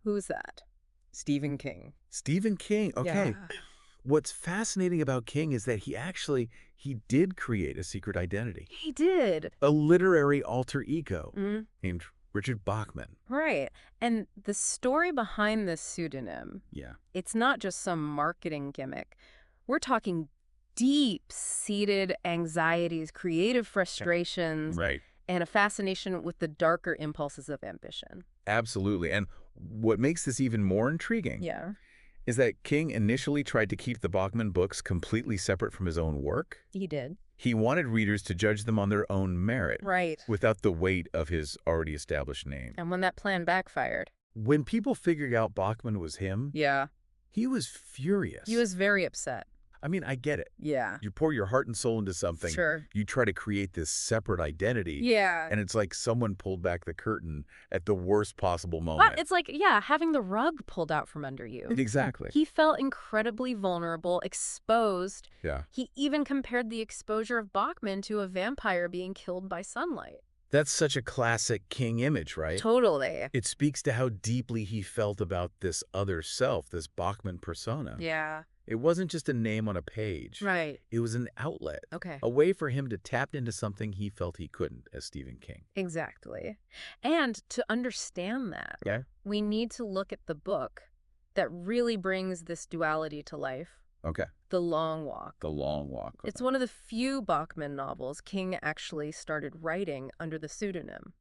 Who's that? Stephen King. Stephen King. Okay. Yeah. What's fascinating about King is that he did create a secret identity. He did. A literary alter ego Mm, named Richard Bachman. right. And the story behind this pseudonym, Yeah. it's not just some marketing gimmick. We're talking deep-seated anxieties, creative frustrations, Right. and a fascination with the darker impulses of ambition. Absolutely. And what makes this even more intriguing Yeah, is that King initially tried to keep the Bachman books completely separate from his own work. he did. He wanted readers to judge them on their own merit, Right. without the weight of his already established name. And when that plan backfired. When people figured out Bachman was him, Yeah. he was furious. He was very upset. I mean, I get it. Yeah. You pour your heart and soul into something. Sure. You try to create this separate identity. Yeah. And it's like someone pulled back the curtain at the worst possible moment. But it's like, yeah, having the rug pulled out from under you. Exactly. He felt incredibly vulnerable, exposed. Yeah. He even compared the exposure of Bachman to a vampire being killed by sunlight. That's such a classic King image, right? Totally. It speaks to how deeply he felt about this other self, this Bachman persona. Yeah. It wasn't just a name on a page. Right. It was an outlet. Okay. A way for him to tap into something he felt he couldn't as Stephen King. Exactly. And to understand that, Yeah. we need to look at the book that really brings this duality to life, Okay. The Long Walk. The Long Walk. It's one of the few Bachman novels King actually started writing under the pseudonym.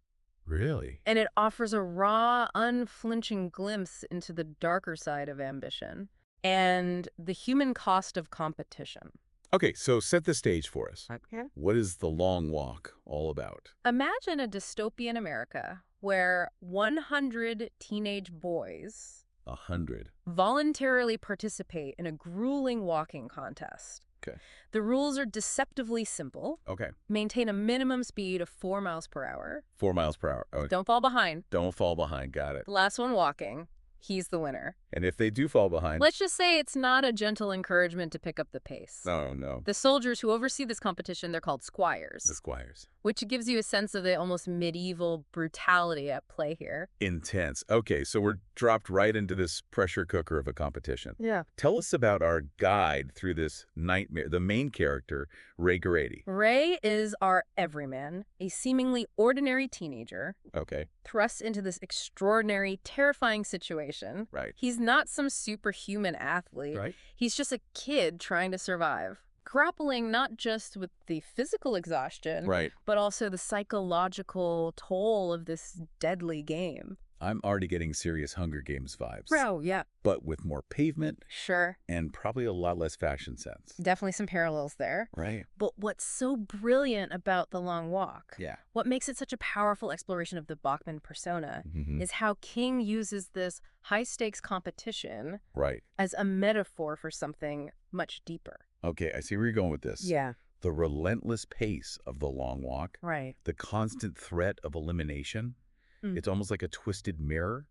Really? And it offers a raw, unflinching glimpse into the darker side of ambition and the human cost of competition. Okay, so set the stage for us. Okay. What is The Long Walk all about? Imagine a dystopian America where 100 teenage boys 100. voluntarily participate in a grueling walking contest. Okay. The rules are deceptively simple. Okay. Maintain a minimum speed of 4 miles per hour. 4 miles per hour. Oh, Don't fall behind. don't fall behind. Got it. The last one walking, he's the winner. And if they do fall behind... Let's just say it's not a gentle encouragement to pick up the pace. Oh, no. The soldiers who oversee this competition, they're called squires, The squires. which gives you a sense of the almost medieval brutality at play here. Intense. Okay, so we're dropped right into this pressure cooker of a competition. Yeah. Tell us about our guide through this nightmare, the main character, Ray Garraty. Ray is our everyman, a seemingly ordinary teenager, Okay, thrust into this extraordinary, terrifying situation. right. He's not some superhuman athlete. Right? He's just a kid trying to survive, grappling not just with the physical exhaustion, Right. but also the psychological toll of this deadly game. I'm already getting serious Hunger Games vibes. Bro, yeah. But with more pavement Sure. and probably a lot less fashion sense. Definitely some parallels there. Right. But what's so brilliant about The Long Walk, Yeah. what makes it such a powerful exploration of the Bachman persona, Mhm. is how King uses this high-stakes competition Right. as a metaphor for something much deeper. Okay, I see where you're going with this. Yeah. The relentless pace of The Long Walk, Right. the constant threat of elimination. Mm. It's almost like a twisted mirror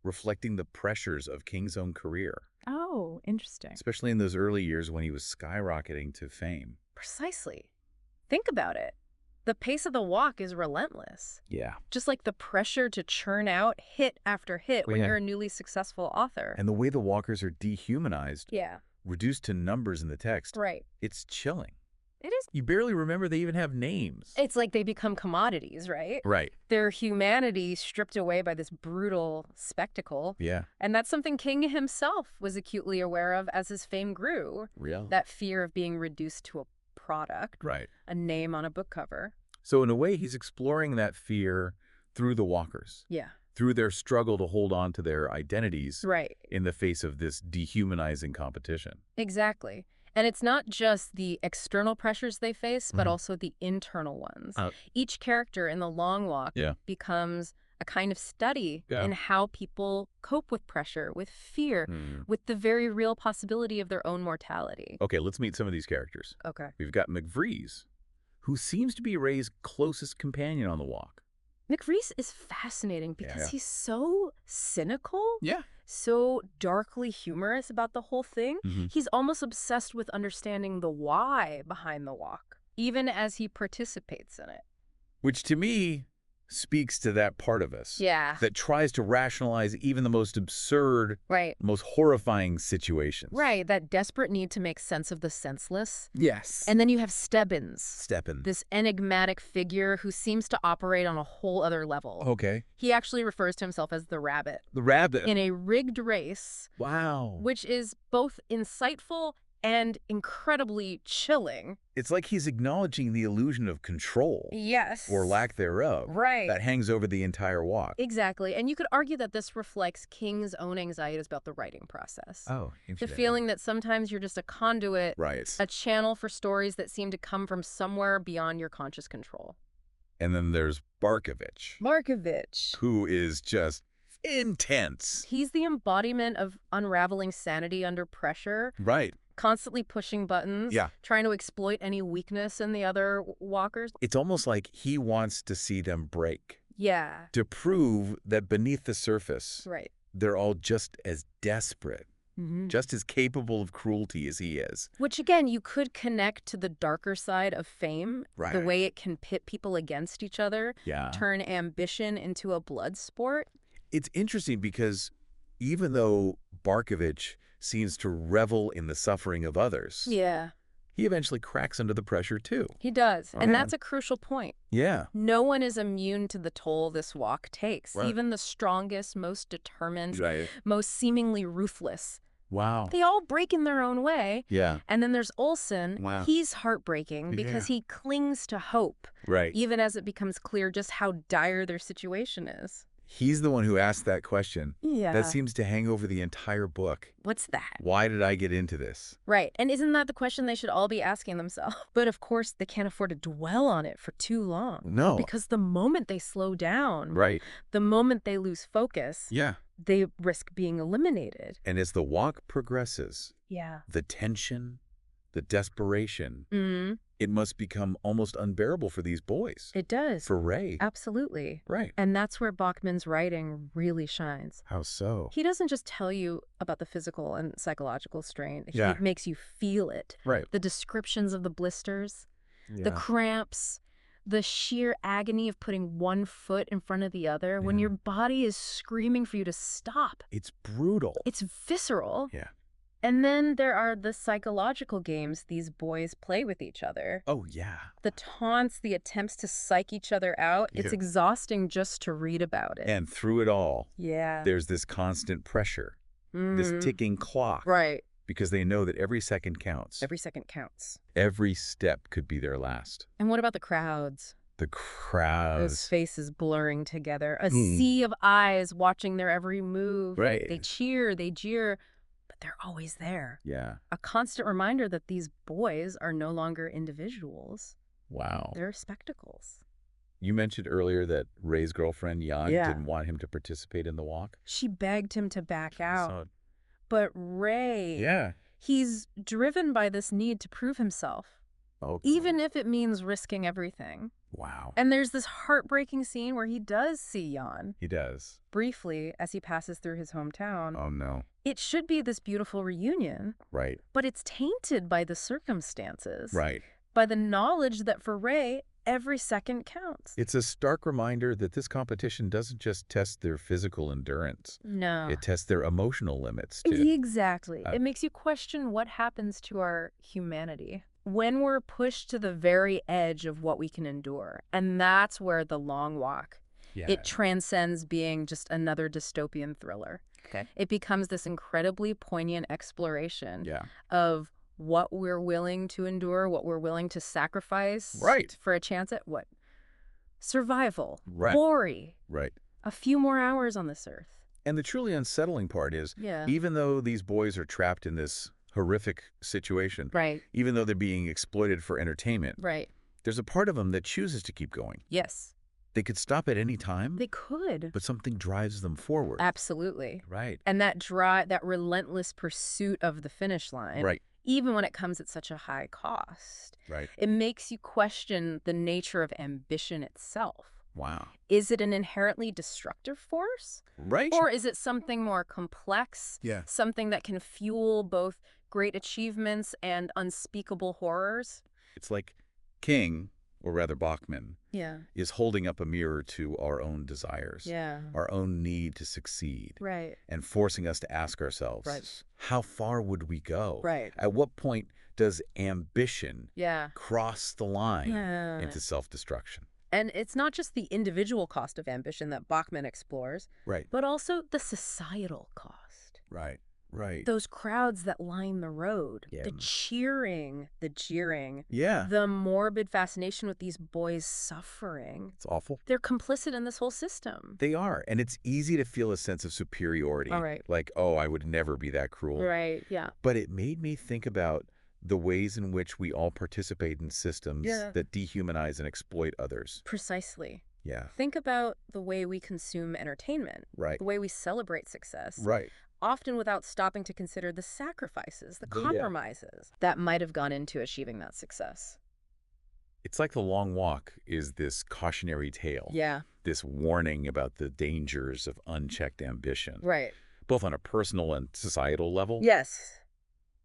reflecting the pressures of King's own career, Oh, interesting. especially in those early years when he was skyrocketing to fame. Precisely. Think about it. The pace of the walk is relentless. Yeah. Just like the pressure to churn out hit after hit when Yeah. you're a newly successful author. And the way the walkers are dehumanized, Yeah. reduced to numbers in the text, Right. it's chilling. It is. You barely remember they even have names. It's like they become commodities, right? Right. Their humanity stripped away by this brutal spectacle. Yeah. And that's something King himself was acutely aware of as his fame grew. Real. That fear of being reduced to a product, Right. a name on a book cover. So in a way, he's exploring that fear through the walkers, Yeah. through their struggle to hold on to their identities Right. in the face of this dehumanizing competition. Exactly. And it's not just the external pressures they face, but Mhm. also the internal ones. Uh, Each character in The Long Walk Yeah. becomes a kind of study Yeah. in how people cope with pressure, with fear, Hmm. with the very real possibility of their own mortality. Okay, let's meet some of these characters. Okay. We've got McVrees, who seems to be Ray's closest companion on the walk. McVrees is fascinating because yeah. he's so cynical, Yeah. so darkly humorous about the whole thing. Mhm. He's almost obsessed with understanding the why behind the walk, even as he participates in it. Which to me speaks to that part of us. Yeah. That tries to rationalize even the most absurd, Right. most horrifying situations. Right. That desperate need to make sense of the senseless. Yes. And then you have Stebbins, Steppen. this enigmatic figure who seems to operate on a whole other level. Okay. He actually refers to himself as the rabbit The rabbit. in a rigged race, Wow. which is both insightful and incredibly chilling. It's like he's acknowledging the illusion of control, Yes. or lack thereof, Right. that hangs over the entire walk. Exactly. And you could argue that this reflects King's own anxieties about the writing process. Oh, The feeling that sometimes you're just a conduit, Right. a channel for stories that seem to come from somewhere beyond your conscious control. And then there's Barkovich, Markovich. who is just intense. He's the embodiment of unraveling sanity under pressure, Right. constantly pushing buttons, Yeah. trying to exploit any weakness in the other walkers. It's almost like he wants to see them break, Yeah, to prove that beneath the surface, right. they're all just as desperate, Mm-hmm. just as capable of cruelty as he is. Which, again, you could connect to the darker side of fame, Right. the way it can pit people against each other, Yeah. turn ambition into a blood sport. It's interesting because even though Barkovich seems to revel in the suffering of others, Yeah, he eventually cracks under the pressure too. he does. Oh, And yeah. that's a crucial point. Yeah. No one is immune to the toll this walk takes. Right. Even the strongest, most determined, Right. most seemingly ruthless. Wow. They all break in their own way. Yeah. And then there's Olson. Wow. He's heartbreaking because he clings to hope, Right. even as it becomes clear just how dire their situation is. He's the one who asked that question. Yeah. That seems to hang over the entire book. What's that? Why did I get into this? Right. And isn't that the question they should all be asking themselves? But of course, they can't afford to dwell on it for too long. No. Because the moment they slow down, Right. the moment they lose focus, Yeah. they risk being eliminated. And as the walk progresses, Yeah. the tension, the desperation, Mm-hmm. it must become almost unbearable for these boys. It does. For Ray. Absolutely. Right. And that's where Bachman's writing really shines. How so? He doesn't just tell you about the physical and psychological strain. Yeah. He makes you feel it. Right. The descriptions of the blisters, Yeah. the cramps, the sheer agony of putting one foot in front of the other when Yeah. your body is screaming for you to stop. It's brutal. It's visceral. Yeah. And then there are the psychological games these boys play with each other. Oh, yeah. The taunts, the attempts to psych each other out. It's Yeah. exhausting just to read about it. And through it all, Yeah. there's this constant pressure, this Mhm. ticking clock. Right. Because they know that every second counts. Every second counts. Every step could be their last. And what about the crowds? The Those crowds. faces blurring together. A Mm. sea of eyes watching their every move. Right. They cheer, they jeer, but they're always there. Yeah. A constant reminder that these boys are no longer individuals. Wow. They're spectacles. You mentioned earlier that Ray's girlfriend, Jan, Yeah. didn't want him to participate in the walk. She begged him to back out. So- But Ray, yeah. he's driven by this need to prove himself, Oh, even if it means risking everything. wow. And there's this heartbreaking scene where he does see Jan, He does. briefly, as he passes through his hometown. Oh, no. It should be this beautiful reunion, Right. but it's tainted by the circumstances. Right. By the knowledge that for Ray, every second counts. It's a stark reminder that this competition doesn't just test their physical endurance. No. It tests their emotional limits, too. Exactly. It makes you question what happens to our humanity when we're pushed to the very edge of what we can endure. And that's where the long walk, Yeah. it transcends being just another dystopian thriller. Okay. It becomes this incredibly poignant exploration Yeah. of what we're willing to endure, what we're willing to sacrifice Right. for a chance at what? Survival. Right. Glory. Right. A few more hours on this earth. And the truly unsettling part is, Yeah. even though these boys are trapped in this horrific situation, Right. even though they're being exploited for entertainment, Right. there's a part of them that chooses to keep going. Yes. They could stop at any time, They could. but something drives them forward. Absolutely. Right. And that relentless pursuit of the finish line, Right. even when it comes at such a high cost, Right. it makes you question the nature of ambition itself. Wow. Is it an inherently destructive force? Right. Or is it something more complex? Yeah. Something that can fuel both great achievements and unspeakable horrors? It's like King or rather Bachman, Yeah. is holding up a mirror to our own desires, Yeah. our own need to succeed, Right. and forcing us to ask ourselves, Right. how far would we go? Right. At what point does ambition Yeah. cross the line Yeah. into self-destruction? And it's not just the individual cost of ambition that Bachman explores, Right. but also the societal cost. Right. Right. Those crowds that line the road, Yeah. the cheering, the jeering, Yeah. the morbid fascination with these boys suffering. It's awful. They're complicit in this whole system. They are. And it's easy to feel a sense of superiority. All right. Like, oh, I would never be that cruel. Right, yeah. But it made me think about the ways in which we all participate in systems that dehumanize and exploit others. Precisely. Yeah. Think about the way we consume entertainment, Right. the way we celebrate success, Right. often without stopping to consider the sacrifices, the compromises that might have gone into achieving that success. It's like The Long Walk is this cautionary tale. Yeah. This warning about the dangers of unchecked ambition. Right. Both on a personal and societal level. Yes.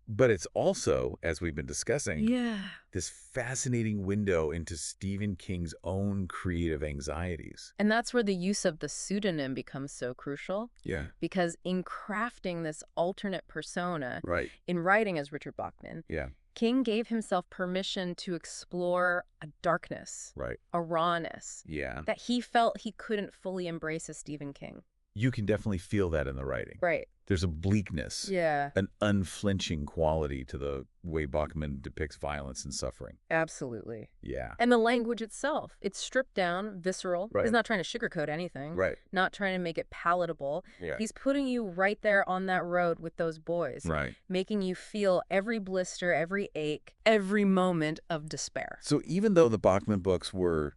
But it's also, as we've been discussing, Yeah. this fascinating window into Stephen King's own creative anxieties. And that's where the use of the pseudonym becomes so crucial. Yeah. Because in crafting this alternate persona, Right. in writing as Richard Bachman, Yeah. King gave himself permission to explore a darkness, Right. a rawness, Yeah. that he felt he couldn't fully embrace as Stephen King. You can definitely feel that in the writing. Right. There's a bleakness, Yeah. an unflinching quality to the way Bachman depicts violence and suffering. Absolutely. Yeah. And the language itself, it's stripped down, visceral. Right. He's not trying to sugarcoat anything. Right. Not trying to make it palatable. Yeah. He's putting you right there on that road with those boys. Right. Making you feel every blister, every ache, every moment of despair. So even though the Bachman books were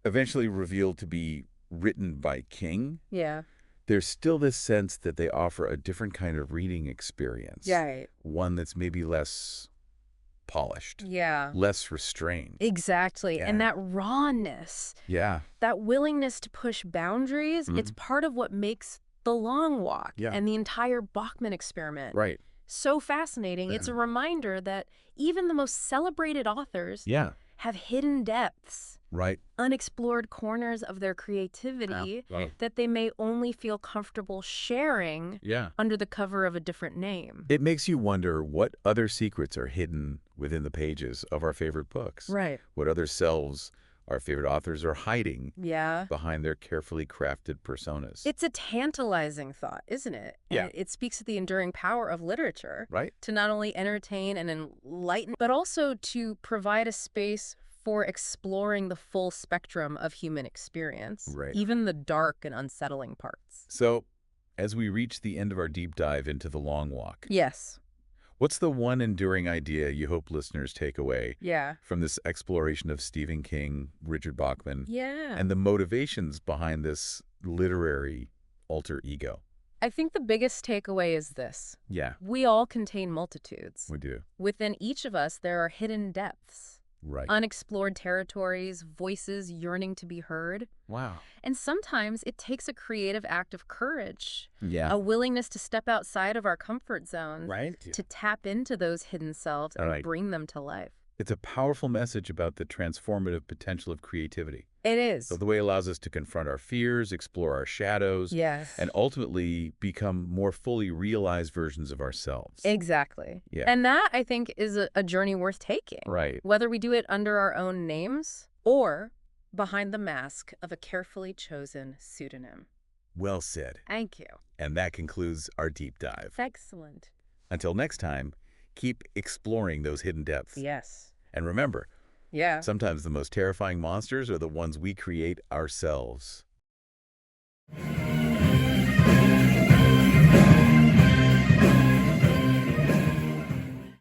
eventually revealed to be written by King, Yeah. there's still this sense that they offer a different kind of reading experience. Right. One that's maybe less polished, Yeah. less restrained. Exactly. Yeah. And that rawness, Yeah. that willingness to push boundaries, it's part of what makes The Long Walk and the entire Bachman experiment Right. so fascinating. It's a reminder that even the most celebrated authors Yeah. have hidden depths, Right. unexplored corners of their creativity that they may only feel comfortable sharing Yeah. under the cover of a different name. It makes you wonder what other secrets are hidden within the pages of our favorite books. Right. What other selves our favorite authors are hiding Yeah. behind their carefully crafted personas. It's a tantalizing thought, isn't it? And Yeah. it speaks to the enduring power of literature Right? to not only entertain and enlighten, but also to provide a space for exploring the full spectrum of human experience, Right. even the dark and unsettling parts. So, as we reach the end of our deep dive into The Long Walk, Yes. what's the one enduring idea you hope listeners take away Yeah. from this exploration of Stephen King, Richard Bachman, Yeah. and the motivations behind this literary alter ego? I think the biggest takeaway is this. Yeah, We all contain multitudes. we do. Within each of us, there are hidden depths, Right. unexplored territories, voices yearning to be heard. Wow. And sometimes it takes a creative act of courage, Yeah. a willingness to step outside of our comfort zones, Right? to tap into those hidden selves and Right. bring them to life. It's a powerful message about the transformative potential of creativity. It is. So the way it allows us to confront our fears, explore our shadows, Yes. and ultimately become more fully realized versions of ourselves. Exactly. Yeah. And that, I think, is a journey worth taking. Right. Whether we do it under our own names or behind the mask of a carefully chosen pseudonym. Well said. Thank you. And that concludes our deep dive. Excellent. Until next time, keep exploring those hidden depths. Yes. And remember, Yeah. sometimes the most terrifying monsters are the ones we create ourselves.